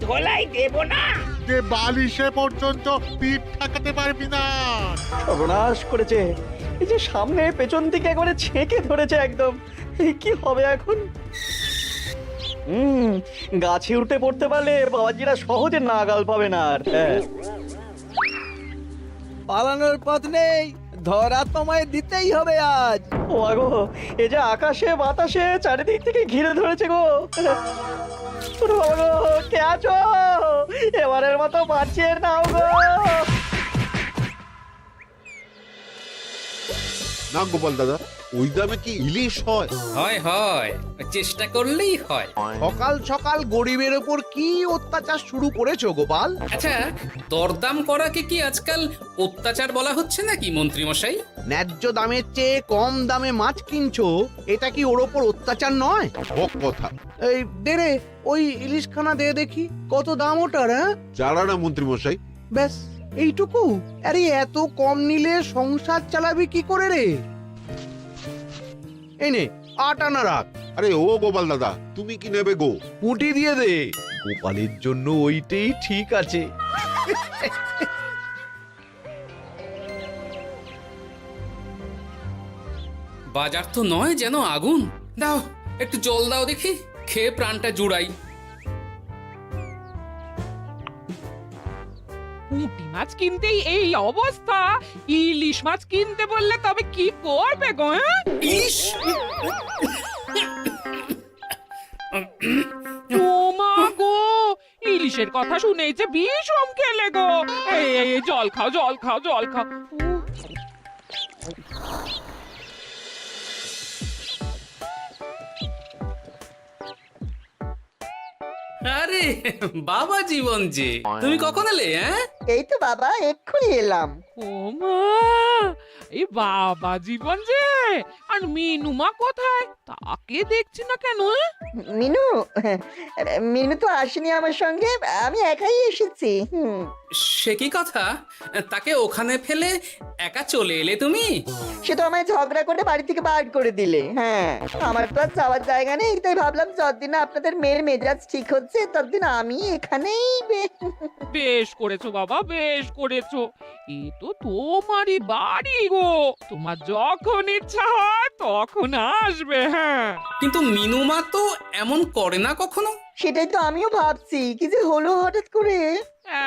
ধোলাই দেব না। যে বালিশে পর্যন্ত পিঠ ঠেকাতে পারবি না। সর্বনাশ করেছে। এই যে সামনে পেছন দিকে একবারে ছেঁকে ধরেছে একদম। কি হবে এখন? গাছে উঠে পড়তে পারলে বাবাজিরা সহজে নাগাল পাবে না আর। হ্যাঁ, পালানোর পথ নেই, ধরা তোমায় দিতেই হবে আজ। ও গো, এই যে আকাশে বাতাসে চারিদিক থেকে ঘিরে ধরেছে গো। ওরে বাবা গো, কে আছো? এবারের মতো বাঁচিয়ে নাও গো। না গোপাল দাদা, ওই দামে কি ইলিশ হয়? হয় হয়, চেষ্টা করলেই হয়। সকাল সকাল গরিবের ওপর কি অত্যাচার শুরু করেছো গোপাল? আচ্ছা, দরদাম করাকে কি আজকাল অত্যাচার বলা হচ্ছে নাকি মন্ত্রী মশাই? ন্যায্য দামের চেয়ে কম দামে মাছ কিনছো, এটা কি ওর ওপর অত্যাচার নয়? হক কথা। এই দে রে, ওই ইলিশখানা দে দেখি, কত দাম ওটার? হ্যাঁ, জানা না মন্ত্রী মশাই। ব্যাস এইটুকু? আরে এত কম নিলে সংসার চালাবি কি করে রে? এই নে, 8 আনা রাখ। আরে ও গোপাল দাদা, তুমি কি নেবে গো? পুঁটি দিয়ে দে, গোপালের জন্য ওইটাই ঠিক আছে। বাজার তো নয় যেন আগুন। দাও একটু জল দাও দেখি, খেয়ে প্রাণটা জুড়াই। পুঁটি মাছ কিনতেই এই অবস্থা, ইলিশ মাছ কিনতে বললে তবে কি করবে গো? ইলিশ! ও মা গো, ইলিশের কথা শুনেই যে বিষম খেলে গো। এই জল খাও, জল খাও, জল খাও। আরে বাবা জীবন যে, তুমি কখন এলে? হ্যাঁ, এই তো বাবা এক্ষুনি এলাম। ও মা, এই বাবা জীবন যে, আর মিনুমা কোথায়? তাকে দেখছি না কেন? মিনু, মিনু তো আসেনি আমার সঙ্গে, আমি একাই এসেছি। সে কি কথা? তাকে ওখানে ফেলে একা চলে এলে তুমি? সে তো আমায় ঝগড়া করে বাড়ি থেকে বার করে দিলে। হ্যাঁ, আমার তো আর যাওয়ার জায়গা নেই, তাই ভাবলাম যতদিন না আপনাদের মেয়ের মেজাজ ঠিক হচ্ছে ততদিন আমি এখানেই বেশ করেছো বাবা, বেশ করেছো। এ তো তোমারই বাড়ি গো, তোমার যখন ইচ্ছা হয় তখন আসবে। হ্যাঁ, কিন্তু মিনুমা তো এমন করে না কখনো। সেটাই তো আমিও ভাবছি, কি যে হলো হঠাৎ করে।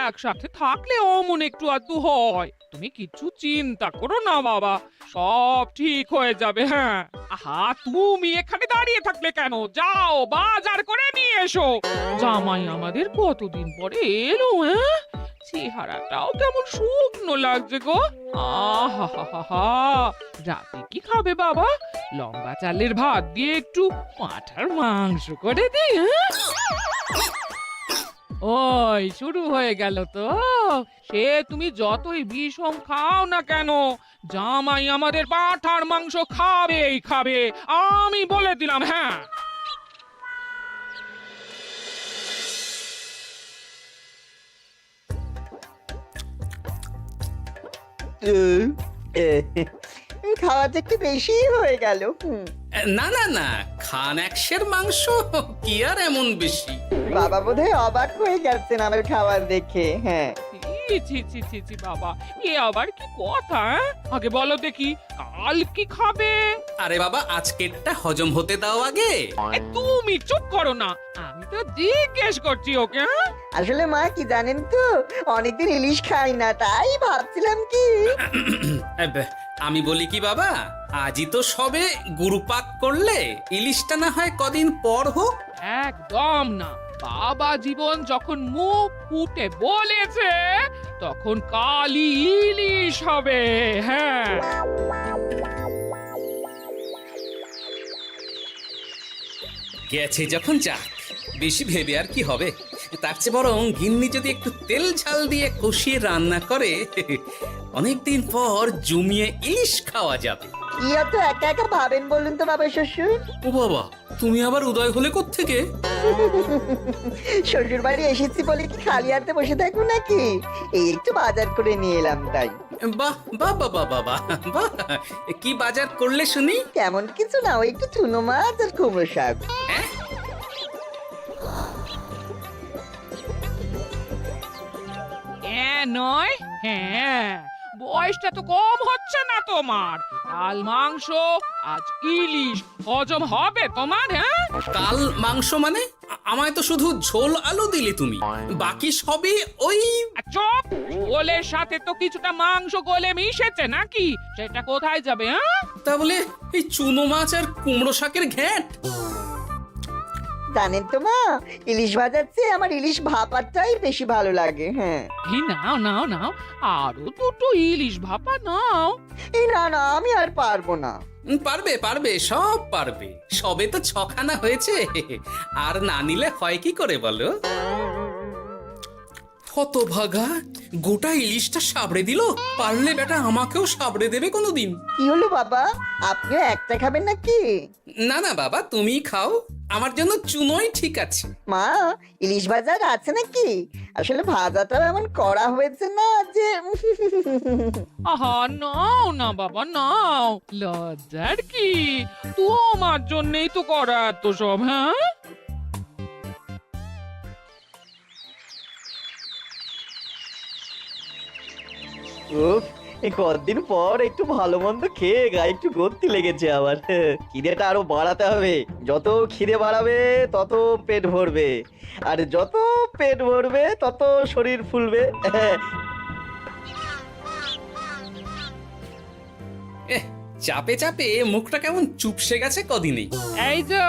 একসাথে থাকলে অমন একটু আধটু হয়। তুমি কিছু চিন্তা করো না বাবা, সব ঠিক হয়ে যাবে। হ্যাঁ, আহা, তুমি এখানে দাঁড়িয়ে থাকলে কেন? যাও বাজার করে নিয়ে এসো। জামাই আমাদের কতদিন পরে এলো। হ্যাঁ, চেহারাটাও কেমন শুকনো লাগছে গো। আহা হা হা হা, রাতে কি খাবে বাবা? লম্বা চালের ভাত দিয়ে একটু পাঁঠার মাংস করে দিই। হ্যাঁ, ওই শুরু হয়ে গেল তো। সে তুমি যতই বিষম খাও না কেন, জামাই আমাদের পাঁঠার মাংস খাবেই খাবে, আমি বলে দিলাম। হ্যাঁ, খাওয়াতে একটু বেশি হয়ে গেল। না না না, খান একশের মাংস কি আর এমন বেশি? বাবা বোধহয় অবাক হয়ে গেছেন আমার খাবার দেখে। হ্যাঁ, ছি ছি ছি ছি ছি বাবা, এ আবার কি কথা? আগে বলো দেখি, কাল কি খাবে? আরে বাবা, আজকেরটা হজম হতে দাও আগে। তুমি চুপ করো না, আমি তো জিজ্ঞেস করছি ওকে। হ্যাঁ, আসলে মা কি জানেন তো, অনেকদিন ইলিশ খাই না, তাই ভাবছিলাম কি। আমি বলি কি বাবা, আজই তো সবে গুরুপাক করলে, ইলিশটা না হয় কদিন পর হোক। একদম না, বাবা জীবন যখন মুখ ফুটে বলেছে তখন কালই ইলিশ হবে। হ্যাঁ, গেছে যখন যাক, বেশি ভেবে আর কি হবে। তার চেয়ে বরং গিন্নি যদি একটু তেল ঝাল দিয়ে কষিয়ে রান্না করে, অনেকদিন পর জমিয়ে ইলিশ খাওয়া যাবে। কি এত একা একা ভাবেন বলুন তো বাবা শ্বশুর? ও বাবা, তুমি আবার উদয় হলে কোত্থেকে? শ্বশুর বাড়ি এসেছি বলে কি খালি হাতে বসে থাকবো নাকি? এই একটু বাজার করে নিয়ে এলাম তাই। বাহ বাহ বাহ বাহ বাহ বাহ, বাহ! কি বাজার করলে শুনি? তেমন কিছু না, ওই একটু চুনো মাছ আর কুমড়ো শাক। হ্যাঁ নয় হ্যাঁ, বয়সটা তো কম হচ্ছে না তোমার। কাল মাংস, আজ ইলিশ, হজম হবে তোমার? হ্যাঁ, কাল মাংস মানে আমায় তো শুধু ঝোল আলু দিলে তুমি, বাকি সবই ওই। আর চুপ, ওলের সাথে তো কিছুটা মাংস গলে মিশেছে নাকি? সেটা কোথায় যাবে? হ্যাঁ, তা বলে এই চুনো মাছ আর কুমড়ো শাকের ঘ্যাঁট। জানেন তো মা, ইলিশ ভাজার চেয়ে আমার ইলিশ ভাপাটাই বেশি ভালো লাগে। হ্যাঁ, এই নাও নাও নাও, আরো দুটো ইলিশ ভাপা নাও। এই না না, আমি আর পারবো না। পারবে পারবে, সব পারবে। সবে তো ছখানা হয়েছে, আর না নিলে হয় কি করে বলো? হতভাগা, গোটা ইলিশটা সাবড়ে দিল। পারলে বেটা আমাকেও সাবড়ে দেবে কোনোদিন। কি হলো বাবা, আপনিও একটা খাবেন নাকি? না না বাবা, তুমি খাও, আমার জন্য চুনোই ঠিক আছে। মা, ইলিশ ভাজার আছে নাকি? আসলে ভাজাটা এমন করা হয়েছে না যে আহা, নাও না বাবা নাও, লজ্জার কি? তোমার জন্যই তো করা এত সব। হ্যাঁ, উফ, এই কতদিন পর একটু ভালো মন্দ খেয়ে গায়ে একটু গতি লেগেছে আবার। খিদেটা আরো বাড়াতে হবে। যত খিদে বাড়াবে তত পেট ভরবে, আর যত পেট ভরবে তত শরীর ফুলবে। চাপে চাপে মুখটা কেমন চুপসে গেছে কদিনেই। এই যে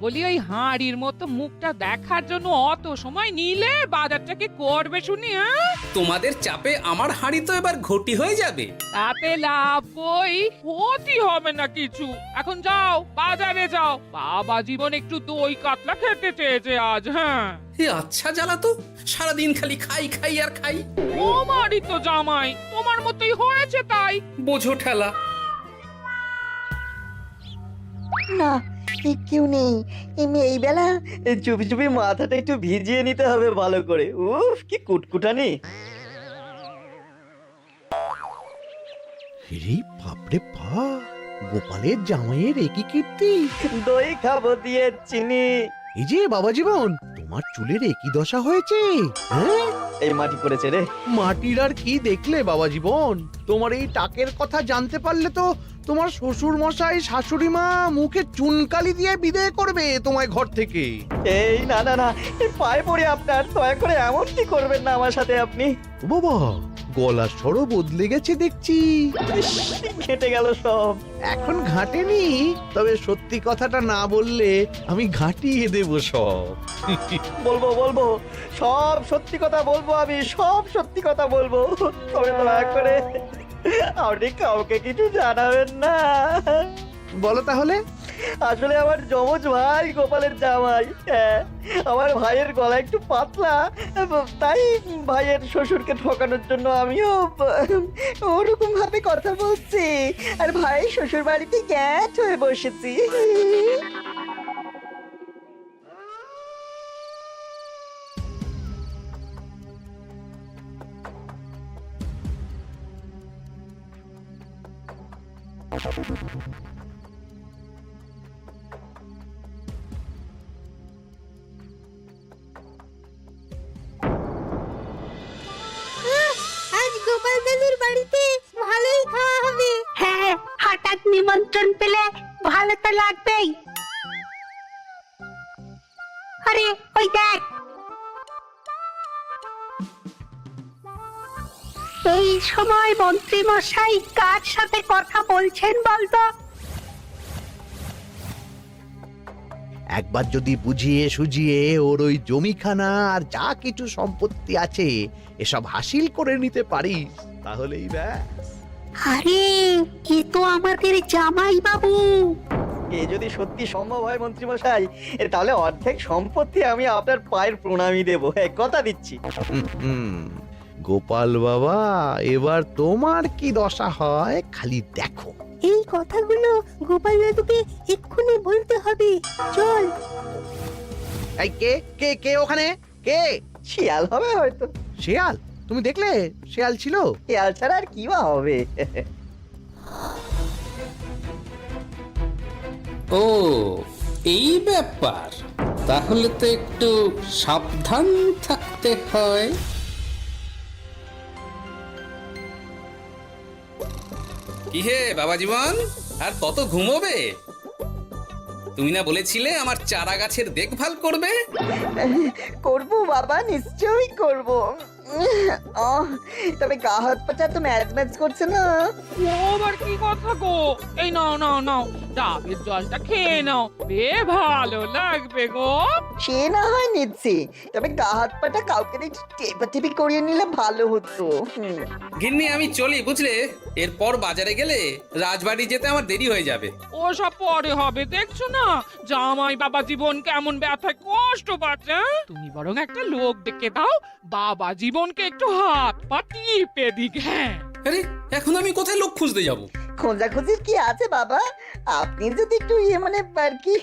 বলি, ওই হাঁড়ির মতো মুখটা দেখার জন্য অত সময় নিলে বাজারটা কি করবে শুনি? হ্যাঁ, তোমাদের চাপে আমার হাঁড়ি তো এবার ঘটি হয়ে যাবে। তাতে লাভ বই, ক্ষতি হবে না কিছু। এখন যাও, বাজারে যাও, বাবা জীবন একটু দই কাতলা খেতে চেয়েছে আজ। হ্যাঁ, এ আচ্ছা জ্বালা তো, সারাদিন খালি খাই খাই আর খাই। তোমারই তো জামাই, তোমার মতোই হয়েছে তাই। বোঝো ঠেলা। না, কেউ নেই। এই বেলা চুপি চুপি মাথাটা একটু ভিজিয়ে নিতে হবে ভালো করে। উফ, কি কুটকুটানি। রে বাপরে বাপ, গোপালের জামাইয়ের একই কীর্তি। দই খাবো দিয়ে চিনি। এই যে বাবা জীবন, তোমার চুলের একই দশা হয়েছে। হ্যাঁ, এই মাটি পড়েছে রে। মাটির আর কি দেখলে বাবা জীবন, তোমার এই টাকের কথা জানতে পারলে তো তোমার শ্বশুর মশাই শাশুড়ি মা মুখে চুনকালি দিয়ে বিদায় করবে তোমায় ঘর থেকে। এই না না না, এই পায়ে পড়ে আপনার, দয়া করে এমন কি করবেন না আমার সাথে আপনি। ও বাবা, গলার স্বরও বদলে গেছে দেখছি। ইস, ঘেঁটে গেল সব। এখন ঘাটেনি, তবে সত্যি কথাটা না বললে আমি ঘাটিয়ে দেব সব। বলবো বলবো, সব সত্যি কথা বলবো, আমি সব সত্যি কথা বলবো। তবে দয়া করে আপনি কাউকে কিছু জানাবেন না। বলো তাহলে। আসলে আমার যমজ ভাই গোপালের জামাই, হ্যাঁ, আমার ভাইয়ের গলা একটু পাতলা, তাই ভাইয়ের শ্বশুরকে ঠকানোর জন্য আমিও ওরকম ভাবে কথা বলছি, আর ভাই শ্বশুর বাড়িতে গ্যাট হয়ে বসেছি। আজ গোপাল দাদুর বাড়িতে ভালোই খাওয়া হবে। হ্যাঁ, হঠাৎ নিমন্ত্রণ পেলে ভালো তো লাগবেই। আরে ওই দেখ, এই সময় মন্ত্রী মশাই কার সাথে কথা বলছেন বলতো? একবার যদি বুঝিয়ে সুঝিয়ে ওর ওই জমিখানা আর যা কিছু সম্পত্তি আছে এসব হাসিল করে নিতে পারিস, তাহলেই ব্যাস। আরে এ তো আমাদের জামাই বাবু। এ যদি সত্যি সম্ভব হয় মন্ত্রী মশাই, তাহলে অর্ধেক সম্পত্তি আমি আপনার পায়ের প্রণামী দেবো, হ্যাঁ, কথা দিচ্ছি। গোপাল বাবা, এবার তোমার কি দশা হয় খালি দেখো। এই কথাগুলো গোপাল দাদুকে এক্ষুনি বলতে হবে। চল। এই কে কে কে ওখানে কে? শিয়াল হবে হয়তো। শেয়াল? তুমি দেখলে শেয়াল ছিল? শিয়াল ছাড়া আর কি বা হবে। ও এই ব্যাপার, তাহলে তো একটু সাবধান থাকতে হয়। কি হে বাবা জীবন, আর কত ঘুমোবে? তুমি না বলেছিলে আমার চারা গাছের দেখভাল করবে? করব বাবা, নিশ্চয়ই করব। তবে গা হাত পাটা তো ম্যাচ ম্যাচ করছে না। ও আবার কি কথা গো? এই নাও নাও নাও, ডাবের জলটা খেয়ে নাও, বে ভালো লাগবে গো। সে না হয় নিচ্ছি, তবে গা হাত পাটা কাউকে একটু টেপাটেপি করিয়ে নিলে ভালো হতো। গিন্নি আমি চলি বুঝলে, এরপর বাজারে গেলে রাজবাড়ি যেতে আমার দেরি হয়ে যাবে। ও সব পরে হবে, দেখছো না জামাই বাবা জীবন কেমন ব্যথায় কষ্ট পাচ্ছে। হ্যাঁ? তুমি বরং একটা লোক ডেকে দাও, বাবা জীবনকে একটু হাত পা টিপে দিক। হ্যাঁ, আরে এখন আমি কোথায় লোক খুঁজতে যাব? খোঁজাখুঁজির কি আছে বাবা, আপনি যদি একটু মানে আর কি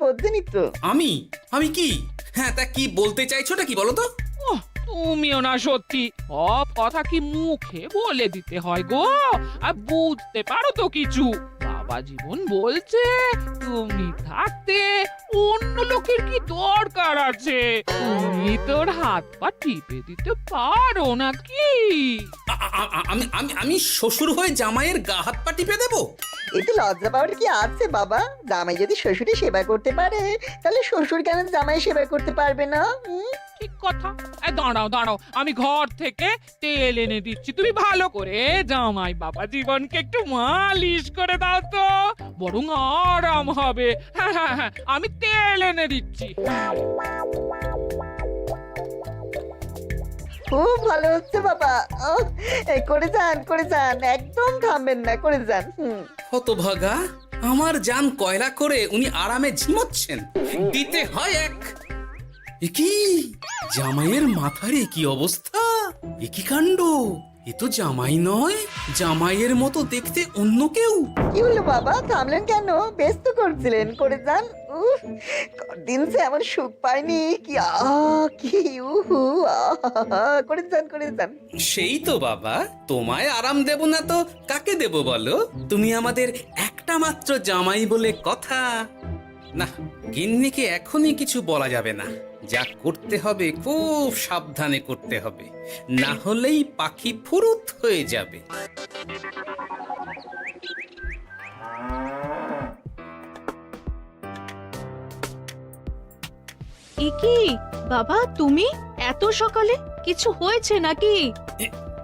বলতেনই তো। আমি আমি কি? হ্যাঁ তা কি বলতে চাইছোটা কি বলো তো? ওহ, তুমিও না সত্যি, সব কথা কি মুখে বলে দিতে হয় গো? আর বুঝতে পারো তো কিছু? বাবা জীবন বলছে তুমি থাকতে অন্য লোকের কি দরকার আছে? তুমি তোর হাত পা টিপে দিতে পারো নাকি? আমি আমি আমি শ্বশুর হয়ে জামাইয়ের গা হাত পা টিপে দেবো? এতে লজ্জা পাওয়ার কি আছে বাবা? জামাই যদি শ্বশুরের সেবা করতে পারে, তাহলে শ্বশুর কেন জামাই সেবা করতে পারবে না? ঠিক কথা। দাঁড়াও দাঁড়াও, আমি ঘর থেকে তেল এনে দিচ্ছি, তুমি ভালো করে জামাই বাবা জীবনকে একটু মালিশ করে দাও তো, বরং আরাম হবে। হ্যাঁ হ্যাঁ হ্যাঁ, আমি তেল এনে দিচ্ছি। খুব ভালো হচ্ছে বাবা। এই করে যান, একদম থামবেন না, করে যান। হতভাগা, আমার জান কয়লা করে উনি আরামে ঝিমোচ্ছেন, দিতে হয় এক। এ কি জামাইয়ের মাথার কি অবস্থা? এ কি কাণ্ড! এ তো জামাই নয়, জামাইয়ের মতো দেখতে অন্য কেউ। কি হলো বাবা, থামলেন কেন? ব্যস্ত করছিলেন, করে যান। দিন সে এমন সুখ পাইনি। কি কি উহু, করে যান। সেই তো বাবা, তোমায় আরাম দেব না তো কাকে দেব বলো? তুমি আমাদের একটা মাত্র জামাই বলে কথা। না, গিন্নিকে এখনই কিছু বলা যাবে না। যা করতে হবে খুব সাবধানে করতে হবে, না হলেই পাখি ফুরুত হয়ে যাবে। কি বাবা, তুমি এত সকালে? কিছু হয়েছে নাকি?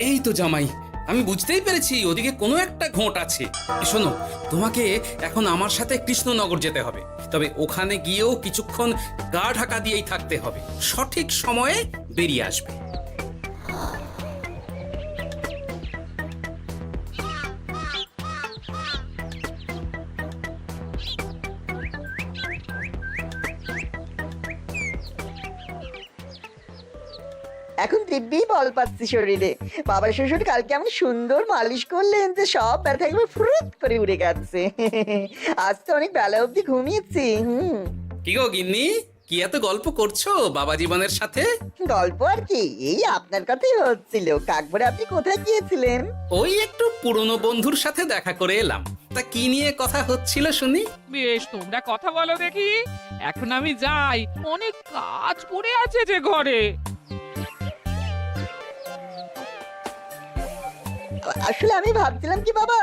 এই তো জামাই, আমি বুঝতেই পেরেছি ওদিকে কোনো একটা ঘোট আছে। শোনো, তোমাকে এখন আমার সাথে কৃষ্ণনগর যেতে হবে, তবে ওখানে গিয়েও কিছুক্ষণ গা ঢাকা দিয়েই থাকতে হবে, সঠিক সময়ে বেরিয়ে আসবে। এখন দিব্যি বল পাচ্ছি শরীরে। বাবা শ্বশুর কালকে এমন সুন্দর মালিশ করলেন যে সব ব্যথা একবার ফুরুত করে উড়ে গেছে। আজ তো অনেক বেলা অবধি ঘুমিয়েছি। কি গো গিন্নি, কি এত গল্প করছো বাবা জীবনের সাথে? গল্প আর কি, এই আপনার কথাই হচ্ছিল। কাকভরে আপনি কোথায় গিয়েছিলেন? ওই একটু পুরনো বন্ধুর সাথে দেখা করে এলাম। তা কি নিয়ে কথা হচ্ছিল শুনি? বেশ, তোমরা কথা বলো দেখি, এখন আমি যাই, অনেক কাজ পড়ে আছে যে ঘরে। আসলে আমি ভাবছিলাম কি বাবা,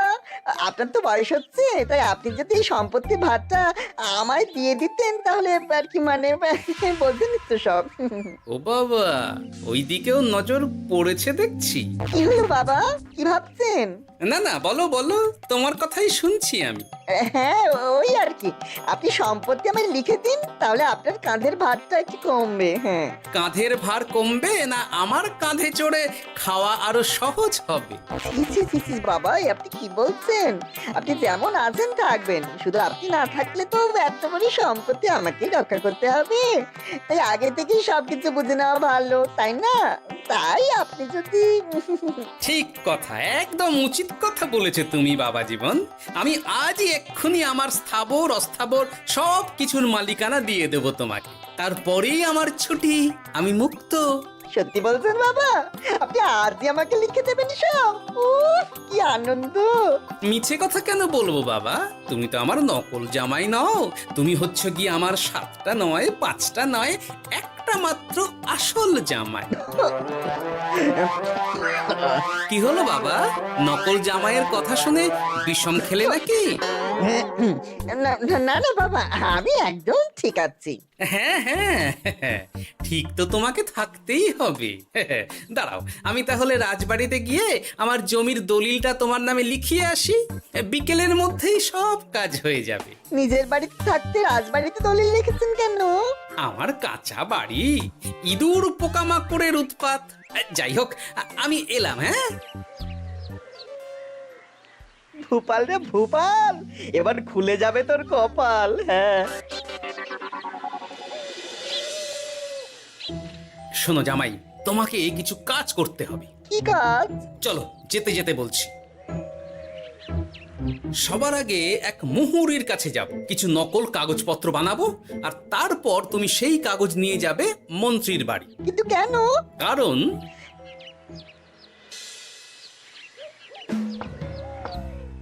আপনার তো বয়স হচ্ছে, তাই আপনি যদি এই সম্পত্তির ভাগটা আমায় দিয়ে দিতেন তাহলে আর কি, মানে বলতেন তো সব। ও বাবা, ওই দিকেও নজর পড়েছে দেখছি। কি হলো বাবা, কি ভাবছেন? না না, বলো বলো, তোমার কথাই শুনছি আমি। হ্যাঁ, ওই আর কি, আপনি সম্পত্তি আমায় লিখে দিন, তাহলে আপনার কাঁধের ভারটা একটু কমবে। হ্যাঁ, কাঁধের ভার কমবে না আমার কাঁধে চড়ে খাওয়া আরো সহজ হবে? বাবা, আপনি কি বলছেন? আপনি যেমন আছেন থাকবেন, শুধু আপনি না থাকলে তো এত বড় সম্পত্তি আমাকেই রক্ষা করতে হবে। তাই আগে থেকেই সবকিছু বুঝে নেওয়া ভালো, তাই না? তাই আপনি যদি ঠিক কথা, একদম উচিত কথা বলেছো তুমি বাবা জীবন। আমি আজই এক্ষুনি আমার স্থাবর অস্থাবর সব কিছুর মালিকানা দিয়ে দেব তোমাকে, তারপরেই আমার ছুটি, আমি মুক্ত। সত্যি বলছেন বাবা? আপনি আজই আমাকে লিখে দেবেন সব? কি আনন্দ! মিছে কথা কেন বলবো বাবা? তুমি তো আমার নকল জামাই নও, তুমি হচ্ছে গিয়ে আমার 7টা নয় 5টা নয় একটা মাত্র আসল জামাই। কি হলো বাবা, নকল জামাইয়ের কথা শুনে বিষম খেলে নাকি? না না না বাবা, আমি একদম ঠিক আছি। হ্যাঁ হ্যাঁ হ্যাঁ, ঠিক তো তোমাকে থাকতেই হবে। দাঁড়াও, আমি তাহলে রাজবাড়িতে গিয়ে আমার জমির দলিলটা তোমার নামে লিখিয়ে আসি, বিকেলের মধ্যেই সব কাজ হয়ে যাবে। নিজের বাড়িতে থাকতে রাজবাড়িতে দলিল রেখেছেন কেন? আমার কাঁচা বাড়ি, ইঁদুর পোকামাকড়ের উৎপাত। যাই হোক, আমি এলাম। হ্যাঁ, ভূপাল রে ভূপাল, এবার খুলে যাবে তোর কপাল। হ্যাঁ, শোনো জামাই, তোমাকে কিছু কাজ করতে হবে। কি কাজ? চলো, যেতে যেতে বলছি। সবার আগে এক মুহুরির কাছে যাব, কিছু নকল কাগজপত্র বানাবো, আর তারপর তুমি সেই কাগজ নিয়ে যাবে মন্ত্রীর বাড়ি। কিন্তু কেন? কারণ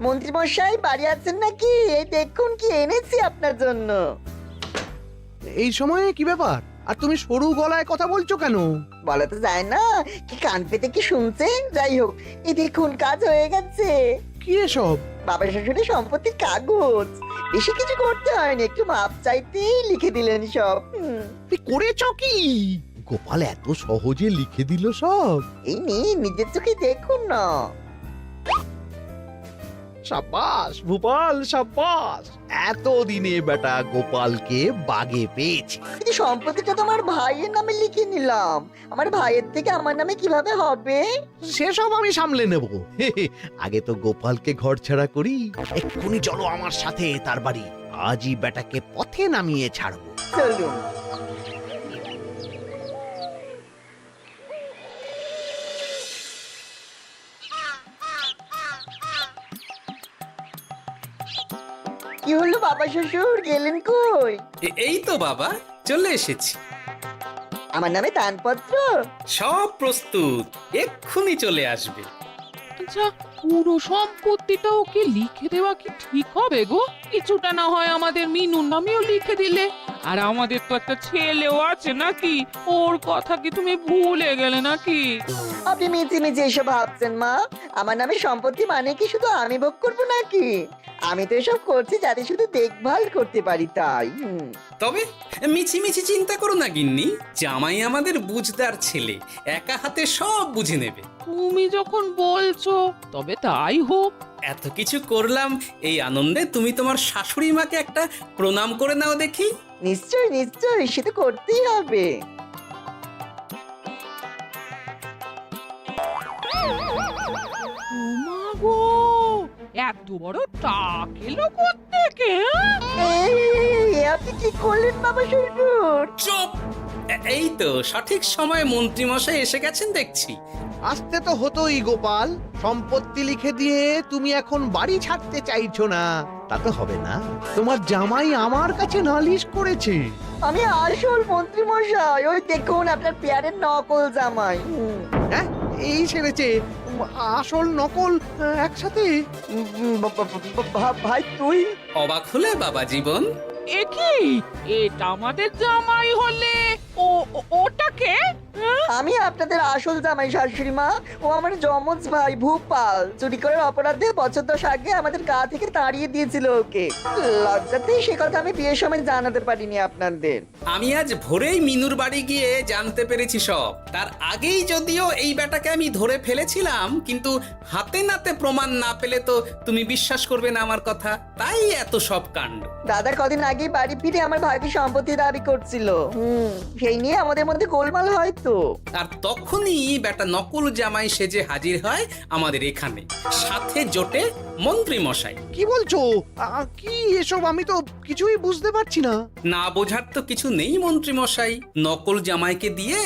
মন্ত্রী মশাই বাড়ি আছেন নাকি? এই দেখুন কি এনেছি আপনার জন্য। এই সময়ে কি ব্যাপার? আর তুমি সরু গলায় কথা বলছো কেন? বলা তো যায় না, কি কান পেতে কি শুনছেন? যাই হোক, এই দেখুন কাজ হয়ে গেছে। কি এসব? বাবা শ্বশুরের সম্পত্তির কাগজ। বেশি কিছু করতে হয়নি, একটু মাপ চাইতেই লিখে দিলেন সব। তুই করেছ কি? গোপাল এত সহজে লিখে দিল সব? এই নিন, নিজের চোখে দেখুন না। সাব্বাস ভূপাল, সাব্বাস। এতদিনে বেটা গোপালকে বাগে পেয়েছি। কিন্তু সম্পত্তিটা তো আমার ভাইয়ের নামে লিখে নিলাম, আমার ভাইয়ের থেকে আমার নামে কিভাবে হবে? সেসব আমি সামলে নেব। আগে তো গোপালকে ঘর ছাড়া করি। এক্ষুনি চলো আমার সাথে তার বাড়ি। আজই বেটাকে পথে নামিয়ে ছাড়বো। চলুন। কি হলো বাবা শ্বশুর, গেলেন কই? এই তো বাবা, চলে এসেছি। আমার নামে দানপত্র? সব প্রস্তুত, এক্ষুনি চলে আসবে। আচ্ছা, পুরো সম্পত্তিটা ওকে লিখে দেওয়া কি ঠিক হবে গো? কিছুটা না হয় আমাদের মিনুর নামেও লিখে দিলে। আর আমাদের তো একটা ছেলেও আছে নাকি? ওর কথা কি তুমি ভুলে গেলে নাকি? আপনি মিছি মিছি এসব ভাবছেন মা? আমার নামে সম্পত্তি মানে কি শুধু আমি ভোগ করবো নাকি? আমি তো এসব করছি যাতে শুধু দেখভাল করতে পারি, তাই। তবে মিছি মিছি চিন্তা করো না গিন্নি, জামাই আমাদের বুঝদার ছেলে, একা হাতে সব বুঝে নেবে। তুমি যখন বলছো তবে তাই হোক। এত কিছু করলাম, এই আনন্দে তুমি তোমার শাশুড়ি মাকে একটা প্রণাম করে নাও দেখি। নিশ্চয় নিশ্চয়, সে তো করতেই হবে। ওমা গো, এত বড় টাক এলো কোত্থেকে? এই, আপনি কি করলেন বাবা শ্বশুর? চুপ! এই তো সঠিক সময়ে মন্ত্রী মশাই এসে গেছেন দেখছি। আসতে তো হতোই গোপাল। সম্পত্তি লিখে দিয়ে তুমি এখন বাড়ি ছাড়তে চাইছো না, তা তো হবে না। তোমার জামাই আমার কাছে নালিশ করেছে। আমি আসল মন্ত্রী মশাই, ওই দেখুন আপনার পেয়ারের নকল জামাই। হ্যাঁ, এই ছেড়েছে আসল নকল একসাথে। ভাই তুই? অবাক হলে বাবা জীবন? এ কি, এটা আমাদের জামাই হলে ওটাকে? আমি আপনাদের আসল জামাই শাশুড়ি মা। ও আমার যমজ ভাই ভূপাল। চুরি করার অপরাধে বছর 10 আগে আমাদের গা থেকে তাড়িয়ে দিয়েছিল ওকে। লজ্জাতে সে কথা আমি বিয়ের সময় জানাতে পারিনি আপনাদের। আমি আজ ভোরেই মিনুর বাড়ি গিয়ে জানতে পেরেছি সব। তার আগেই যদিও এই বেটাকে আমি ধরে ফেলেছিলাম, কিন্তু হাতে নাতে প্রমাণ না পেলে তো তুমি বিশ্বাস করবে না আমার কথা, তাই এত সব কাণ্ড। দাদা কদিন আগেই বাড়ি ফিরে আমার ভাইকে সম্পত্তি দাবি করছিল। সেই নিয়ে আমাদের মধ্যে গোলমাল হয় তো। আর তখনই বেটা নকল জামাই সেজে হাজির হয় আমাদের এখানে, সাথে জোটে মন্ত্রী মশাই। কি বলছো? কি এসব? আমি তো কিছুই বুঝতে পারছি না। না বোঝার তো কিছু নেই মন্ত্রী মশাই, নকল জামাইকে দিয়ে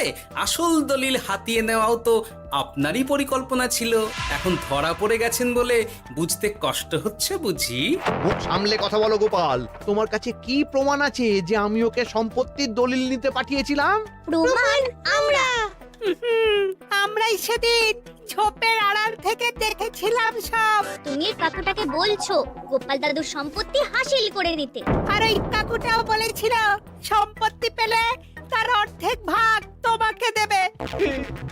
আসল দলিল হাতিয়ে নেওয়াও তো আপনারই পরিকল্পনা ছিল। এখন ধরা পড়ে গেছেন বলে বুঝতে কষ্ট হচ্ছে বুঝি? মুখ সামলে কথা বলো গোপাল। তোমার কাছে কি প্রমাণ আছে যে আমি ওকে সম্পত্তির দলিল নিতে পাঠিয়েছিলাম? প্রমাণ আমরা সেদিন ঝোপের আড়াল থেকে দেখেছিলাম সব। তুমি কাকুটাকে বলছো গোপাল দাদুর সম্পত্তি হাসিল করে নিতে। আর ওই কাকুটাও বলেছিল সম্পত্তি পেলে তার অর্ধেক ভাগ তোমাকে দেবে।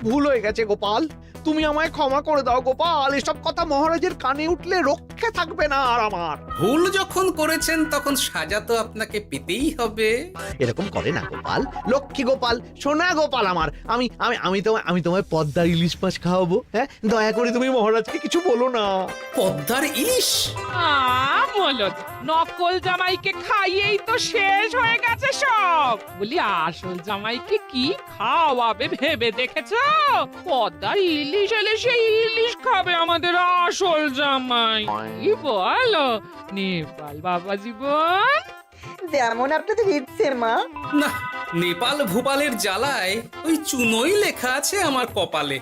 ভুল হয়ে গেছে গোপাল, তুমি আমায় ক্ষমা করে দাও গোপাল। এসব কথা মহারাজের কানে উঠলে রক্ষে থাকবে না আর আমার। ভুল যখন করেছেন তখন সাজা তো আপনাকে পেতেই হবে। এরকম করে না গোপাল, লক্ষ্মী গোপাল, সোনা গোপাল আমার। আমি আমি আমি তোমায় পদ্মার ইলিশ মাছ খাওয়াবো। হ্যাঁ, দয়া করে তুমি মহারাজকে কিছু বলো না। পদ্মার ইলিশ? মলদ নকল জামাইকে খাইয়েই তো শেষ হয়ে গেছে সব। বলি আসল জামাইকে কি খাওয়াবে ভেবে দেখেছো? পদ্মার ইলিশ এলে সেই ইলিশ খাবে আমাদের আসল জামাই। কি বলো নেপাল বাবা জীবন? যেমন আপনাদের ইচ্ছে মা। না, নেপাল ভূপালের জ্বালায় ওই চুনোই লেখা আছে আমার কপালে।